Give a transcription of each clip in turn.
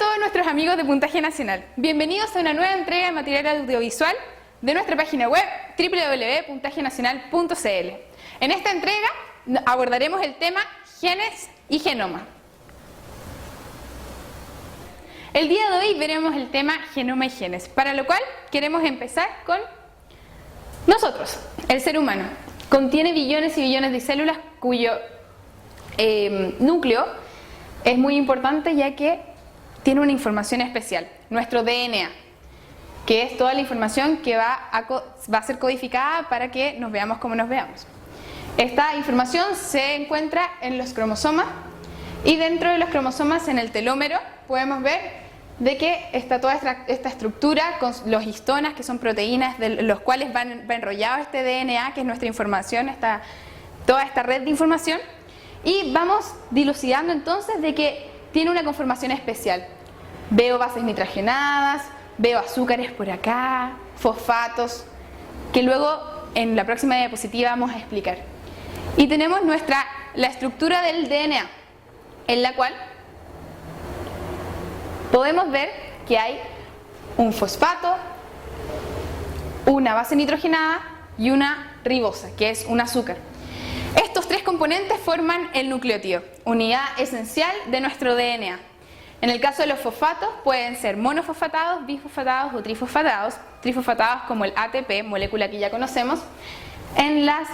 todos nuestros amigos de Puntaje Nacional. Bienvenidos a una nueva entrega de material audiovisual de nuestra página web www.puntajenacional.cl. En esta entrega abordaremos el tema genes y genoma. El día de hoy veremos el tema genoma y genes, para lo cual queremos empezar con nosotros. El ser humano contiene billones y billones de células cuyo núcleo es muy importante, ya que tiene una información especial, nuestro DNA, que es toda la información que va a ser codificada para que nos veamos como nos veamos. Esta información se encuentra en los cromosomas, y dentro de los cromosomas, en el telómero, podemos ver de que está toda esta estructura con los histonas, que son proteínas de los cuales va enrollado este DNA, que es nuestra información, toda esta red de información, y vamos dilucidando entonces de que tiene una conformación especial. Veo bases nitrogenadas, veo azúcares por acá, fosfatos, que luego en la próxima diapositiva vamos a explicar. Y tenemos la estructura del DNA, en la cual podemos ver que hay un fosfato, una base nitrogenada y una ribosa, que es un azúcar. Estos tres componentes forman el nucleótido, unidad esencial de nuestro DNA. En el caso de los fosfatos pueden ser monofosfatados, bifosfatados o trifosfatados. Trifosfatados como el ATP, molécula que ya conocemos. En las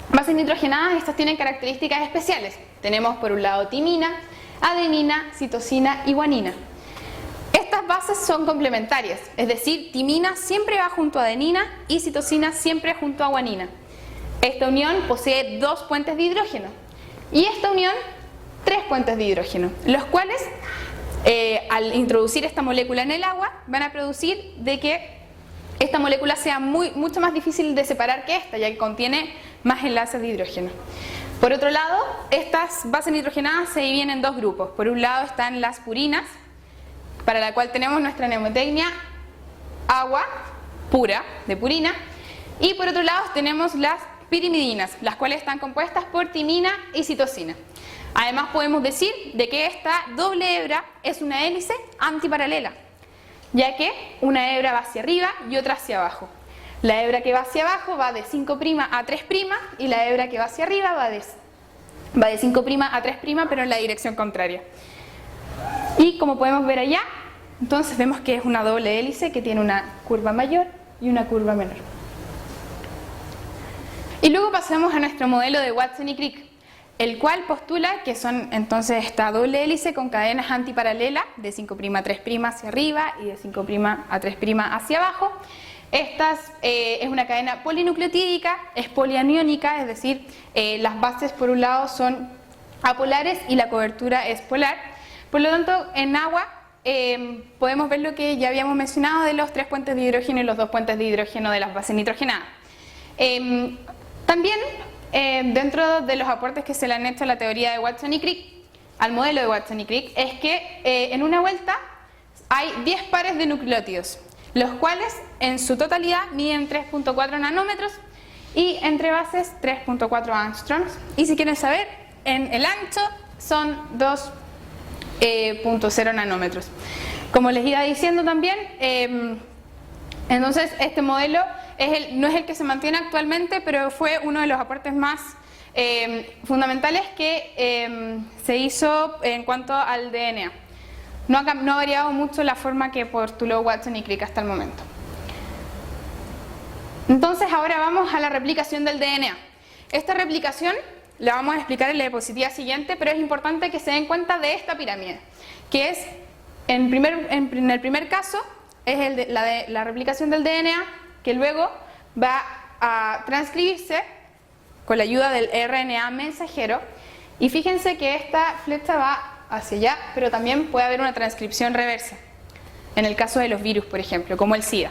bases nitrogenadas estas tienen características especiales. Tenemos por un lado timina, adenina, citosina y guanina. Estas bases son complementarias, es decir, timina siempre va junto a adenina y citosina siempre junto a guanina. Esta unión posee 2 puentes de hidrógeno y esta unión 3 puentes de hidrógeno, los cuales al introducir esta molécula en el agua van a producir de que esta molécula sea mucho más difícil de separar que esta, ya que contiene más enlaces de hidrógeno. Por otro lado, estas bases nitrogenadas se dividen en 2 grupos. Por un lado están las purinas, para la cual tenemos nuestra mnemotecnia agua pura de purina, y por otro lado tenemos las pirimidinas, las cuales están compuestas por timina y citosina. Además podemos decir de que esta doble hebra es una hélice antiparalela, ya que una hebra va hacia arriba y otra hacia abajo. La hebra que va hacia abajo va de 5' a 3' y la hebra que va hacia arriba va de 5' a 3', pero en la dirección contraria. Y como podemos ver allá, entonces vemos que es una doble hélice que tiene una curva mayor y una curva menor. Y luego pasamos a nuestro modelo de Watson y Crick, el cual postula que son entonces esta doble hélice con cadenas antiparalelas de 5' a 3' hacia arriba y de 5' a 3' hacia abajo. Esta es una cadena polinucleotídica, es polianiónica, es decir, las bases por un lado son apolares y la cobertura es polar. Por lo tanto, en agua podemos ver lo que ya habíamos mencionado de los 3 puentes de hidrógeno y los 2 puentes de hidrógeno de las bases nitrogenadas. También dentro de los aportes que se le han hecho a la teoría de Watson y Crick, al modelo de Watson y Crick, es que en una vuelta hay 10 pares de nucleótidos, los cuales en su totalidad miden 3.4 nanómetros y entre bases 3.4 angstroms. Y si quieren saber, en el ancho son 2.0 nanómetros. Como les iba diciendo también, entonces este modelo no es el que se mantiene actualmente, pero fue uno de los aportes más fundamentales que se hizo en cuanto al DNA. No ha variado mucho la forma que postuló Watson y Crick hasta el momento. Entonces ahora vamos a la replicación del DNA. Esta replicación la vamos a explicar en la diapositiva siguiente, pero es importante que se den cuenta de esta pirámide, que es, en el primer caso, es la replicación del DNA, que luego va a transcribirse con la ayuda del RNA mensajero, y fíjense que esta flecha va hacia allá, pero también puede haber una transcripción reversa, en el caso de los virus, por ejemplo, como el SIDA.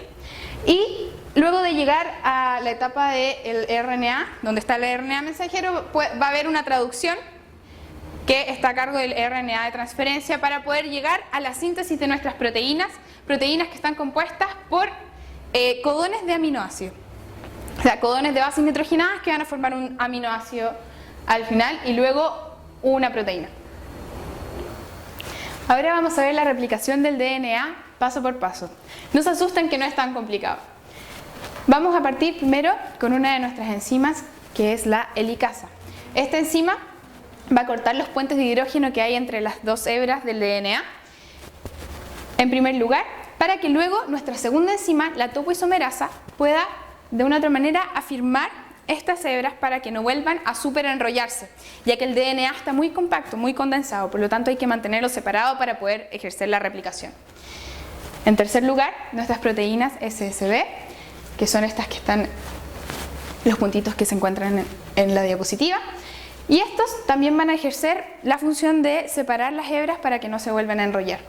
Y luego de llegar a la etapa del RNA, donde está el RNA mensajero, va a haber una traducción que está a cargo del RNA de transferencia para poder llegar a la síntesis de nuestras proteínas que están compuestas por codones de aminoácidos. O sea, codones de bases nitrogenadas que van a formar un aminoácido al final y luego una proteína. Ahora vamos a ver la replicación del DNA paso por paso. No se asusten que no es tan complicado. Vamos a partir primero con una de nuestras enzimas, que es la helicasa. Esta enzima va a cortar los puentes de hidrógeno que hay entre las dos hebras del DNA, en primer lugar, para que luego nuestra segunda enzima, la topoisomerasa, pueda de una u otra manera afirmar estas hebras para que no vuelvan a superenrollarse, ya que el DNA está muy compacto, muy condensado, por lo tanto hay que mantenerlo separado para poder ejercer la replicación. En tercer lugar, nuestras proteínas SSB, que son estas que están, los puntitos que se encuentran en la diapositiva, y estos también van a ejercer la función de separar las hebras para que no se vuelvan a enrollar.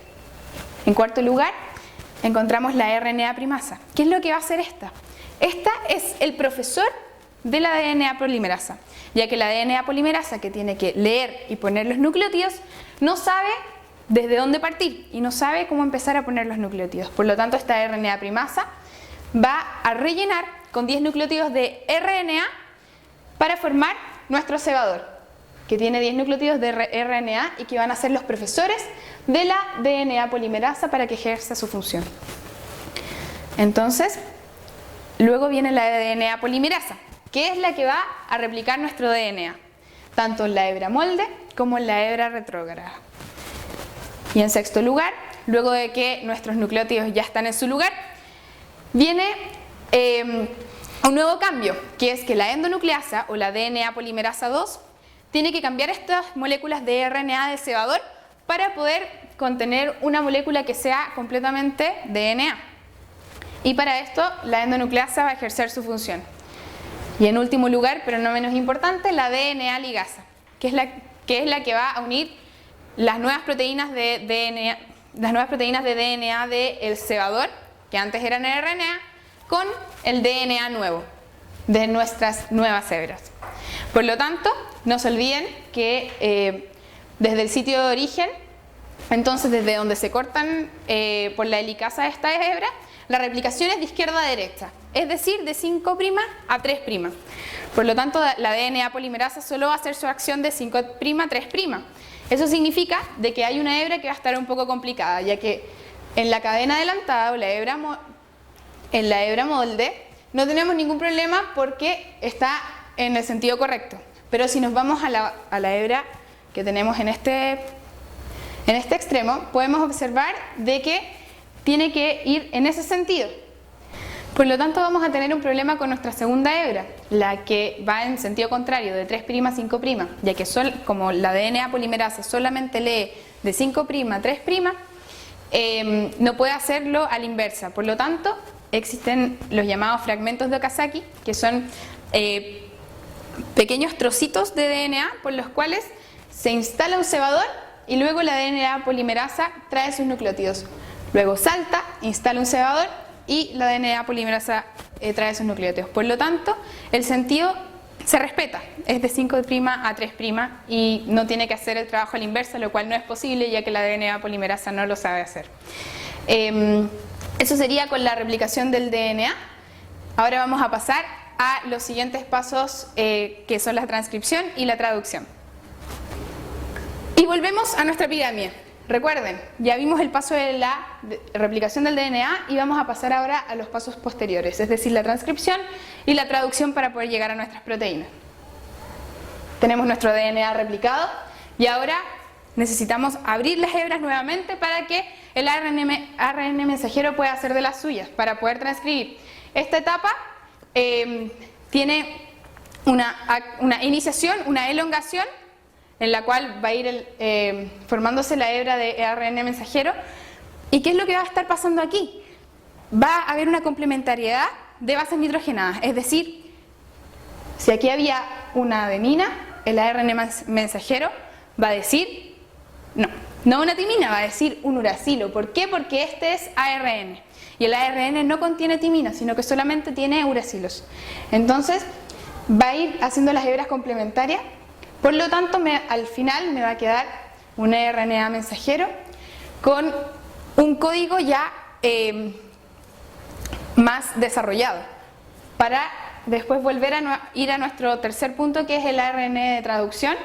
En cuarto lugar, encontramos la RNA primasa. ¿Qué es lo que va a hacer esta? Esta es el profesor de la DNA polimerasa, ya que la DNA polimerasa, que tiene que leer y poner los nucleótidos, no sabe desde dónde partir y no sabe cómo empezar a poner los nucleótidos. Por lo tanto, esta RNA primasa va a rellenar con 10 nucleótidos de RNA para formar nuestro cebador, que tiene 10 nucleótidos de RNA y que van a ser los profesores de la DNA polimerasa para que ejerza su función. Entonces, luego viene la DNA polimerasa, que es la que va a replicar nuestro DNA, tanto en la hebra molde como en la hebra retrógrada. Y en sexto lugar, luego de que nuestros nucleótidos ya están en su lugar, viene un nuevo cambio, que es que la endonucleasa o la DNA polimerasa 2 tiene que cambiar estas moléculas de RNA del cebador para poder contener una molécula que sea completamente DNA. Y para esto la endonucleasa va a ejercer su función. Y en último lugar, pero no menos importante, la DNA ligasa, que es la que va a unir las nuevas proteínas de DNA del cebador, que antes eran RNA, con el DNA nuevo de nuestras nuevas hebras. Por lo tanto, no se olviden que desde el sitio de origen, entonces desde donde se cortan por la helicasa de esta hebra, la replicación es de izquierda a derecha, es decir, de 5' a 3'. Por lo tanto, la DNA polimerasa solo va a hacer su acción de 5' a 3'. Eso significa de que hay una hebra que va a estar un poco complicada, ya que en la cadena adelantada o en la hebra molde no tenemos ningún problema porque está en el sentido correcto. Pero si nos vamos a la hebra que tenemos en este extremo, podemos observar de que tiene que ir en ese sentido. Por lo tanto, vamos a tener un problema con nuestra segunda hebra, la que va en sentido contrario, de 3' a 5', ya que como la DNA polimerasa solamente lee de 5' a 3', no puede hacerlo a la inversa. Por lo tanto, existen los llamados fragmentos de Okazaki, que son pequeños trocitos de DNA por los cuales se instala un cebador y luego la DNA polimerasa trae sus nucleótidos. Luego salta, instala un cebador y la DNA polimerasa trae sus nucleótidos. Por lo tanto, el sentido se respeta, es de 5' a 3' y no tiene que hacer el trabajo a la inversa, lo cual no es posible ya que la DNA polimerasa no lo sabe hacer. Eso sería con la replicación del DNA. Ahora vamos a pasar a los siguientes pasos que son la transcripción y la traducción. Y volvemos a nuestra pirámide. Recuerden, ya vimos el paso de la replicación del DNA y vamos a pasar ahora a los pasos posteriores, es decir, la transcripción y la traducción para poder llegar a nuestras proteínas. Tenemos nuestro DNA replicado y ahora necesitamos abrir las hebras nuevamente para que el ARN mensajero pueda hacer de las suyas, para poder transcribir. Esta etapa tiene una iniciación, una elongación, en la cual va a ir formándose la hebra de ARN mensajero. ¿Y qué es lo que va a estar pasando aquí? Va a haber una complementariedad de bases nitrogenadas, es decir, si aquí había una adenina, el ARN mensajero va a decir, no una timina, va a decir un uracilo. ¿Por qué? Porque este es ARN y el ARN no contiene timina, sino que solamente tiene uracilos. Entonces va a ir haciendo las hebras complementarias. Por lo tanto, al final me va a quedar un RNA mensajero con un código ya más desarrollado, para después volver a ir a nuestro tercer punto, que es el ARN de traducción,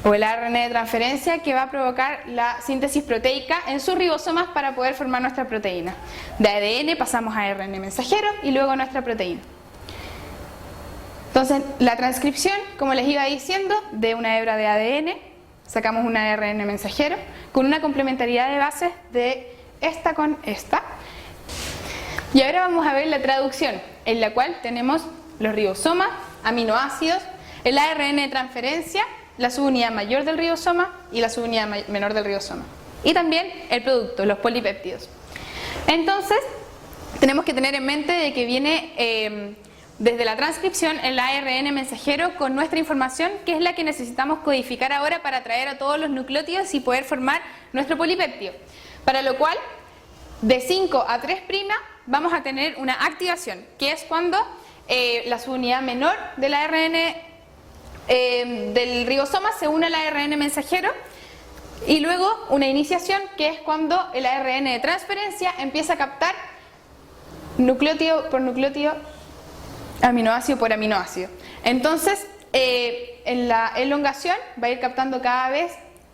o el ARN de transferencia que va a provocar la síntesis proteica en sus ribosomas para poder formar nuestra proteína. De ADN pasamos a ARN mensajero y luego nuestra proteína. Entonces, la transcripción, como les iba diciendo, de una hebra de ADN, sacamos un ARN mensajero con una complementariedad de bases de esta con esta. Y ahora vamos a ver la traducción, en la cual tenemos los ribosomas, aminoácidos, el ARN de transferencia, la subunidad mayor del ribosoma y la subunidad menor del ribosoma. Y también el producto, los polipéptidos. Entonces, tenemos que tener en mente de que viene desde la transcripción el ARN mensajero con nuestra información, que es la que necesitamos codificar ahora para traer a todos los nucleótidos y poder formar nuestro polipéptido. Para lo cual, de 5 a 3' vamos a tener una activación, que es cuando la subunidad menor del ARN del ribosoma se une al ARN mensajero, y luego una iniciación, que es cuando el ARN de transferencia empieza a captar nucleótido por nucleótido, aminoácido por aminoácido. Entonces, en la elongación va a ir captando cada vez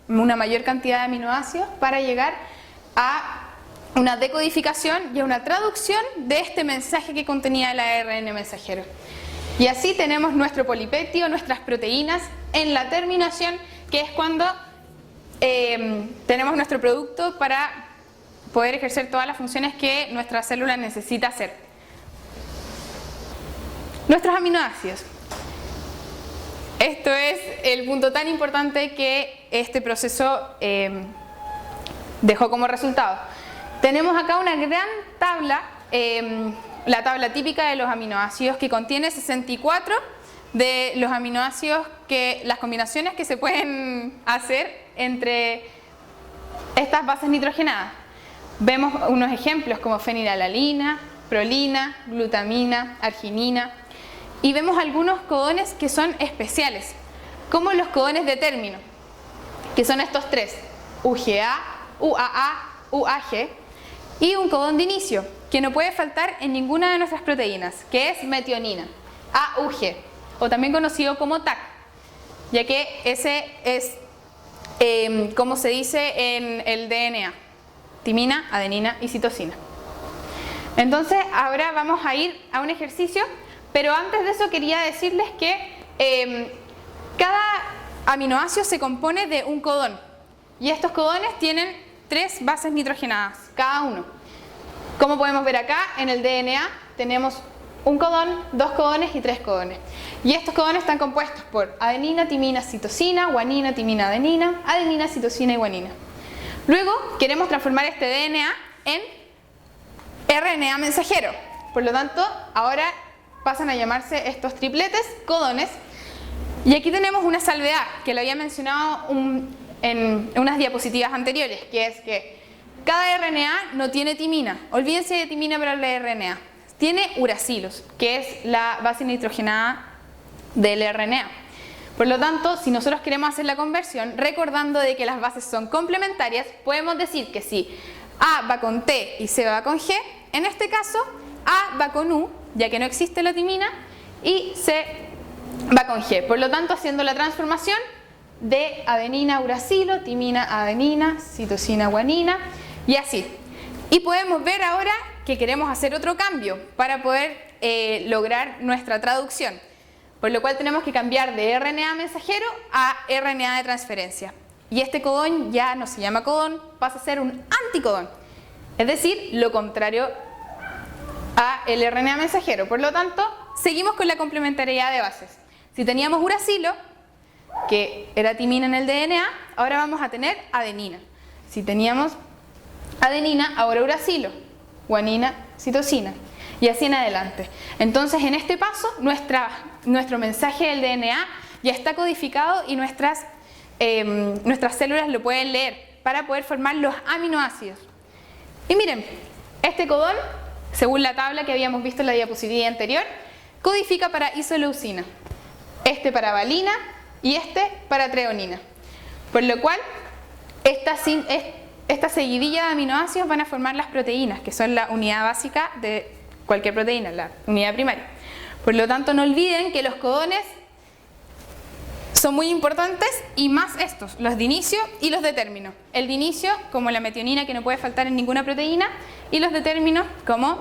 una mayor cantidad de aminoácidos para llegar a una decodificación y a una traducción de este mensaje que contenía el ARN mensajero. Y así tenemos nuestro polipéptido, nuestras proteínas en la terminación, que es cuando tenemos nuestro producto para poder ejercer todas las funciones que nuestra célula necesita hacer. Nuestros aminoácidos. Esto es el punto tan importante que este proceso dejó como resultado. Tenemos acá una gran tabla, la tabla típica de los aminoácidos, que contiene 64 de los aminoácidos, las combinaciones que se pueden hacer entre estas bases nitrogenadas. Vemos unos ejemplos como fenilalalina, prolina, glutamina, arginina, y vemos algunos codones que son especiales, como los codones de término, que son estos tres: UGA, UAA, UAG, y un codón de inicio, que no puede faltar en ninguna de nuestras proteínas, que es metionina, AUG, o también conocido como TAC, ya que ese es como se dice en el DNA: timina, adenina y citosina. Entonces, ahora vamos a ir a un ejercicio, pero antes de eso quería decirles que cada aminoácido se compone de un codón, y estos codones tienen 3 bases nitrogenadas cada uno. Como podemos ver acá, en el DNA tenemos un codón, 2 codones y 3 codones. Y estos codones están compuestos por adenina, timina, citosina, guanina, timina, adenina, adenina, citosina y guanina. Luego queremos transformar este DNA en RNA mensajero. Por lo tanto, ahora pasan a llamarse estos tripletes codones. Y aquí tenemos una salvedad que lo había mencionado en unas diapositivas anteriores, que es que cada RNA no tiene timina. Olvídense de timina para la RNA. Tiene uracilos, que es la base nitrogenada del RNA. Por lo tanto, si nosotros queremos hacer la conversión, recordando de que las bases son complementarias, podemos decir que si A va con T y C va con G, en este caso A va con U, ya que no existe la timina, y C va con G. Por lo tanto, haciendo la transformación de adenina a uracilo, timina a adenina, citosina a guanina, y así. Y podemos ver ahora que queremos hacer otro cambio para poder lograr nuestra traducción, por lo cual tenemos que cambiar de RNA mensajero a RNA de transferencia. Y este codón ya no se llama codón, pasa a ser un anticodón, es decir, lo contrario a el RNA mensajero. Por lo tanto, seguimos con la complementariedad de bases. Si teníamos uracilo, que era timina en el DNA, ahora vamos a tener adenina. Si teníamos adenina, ahora uracilo, guanina, citosina, y así en adelante. Entonces, en este paso, nuestro mensaje del DNA ya está codificado y nuestras células lo pueden leer para poder formar los aminoácidos. Y miren, este codón, según la tabla que habíamos visto en la diapositiva anterior, codifica para isoleucina, este para valina y este para treonina. Por lo cual, esta seguidilla de aminoácidos van a formar las proteínas, que son la unidad básica de cualquier proteína, la unidad primaria. Por lo tanto, no olviden que los codones Son muy importantes y más estos, los de inicio y los de término. El de inicio como la metionina que no puede faltar en ninguna proteína y los de término como,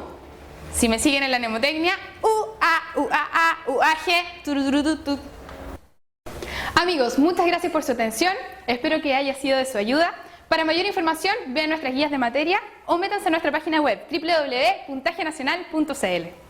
si me siguen en la mnemotecnia, UA, UAA, UAG, turururutut. Amigos, muchas gracias por su atención, espero que haya sido de su ayuda. Para mayor información, vean nuestras guías de materia o métanse a nuestra página web www.puntajenacional.cl.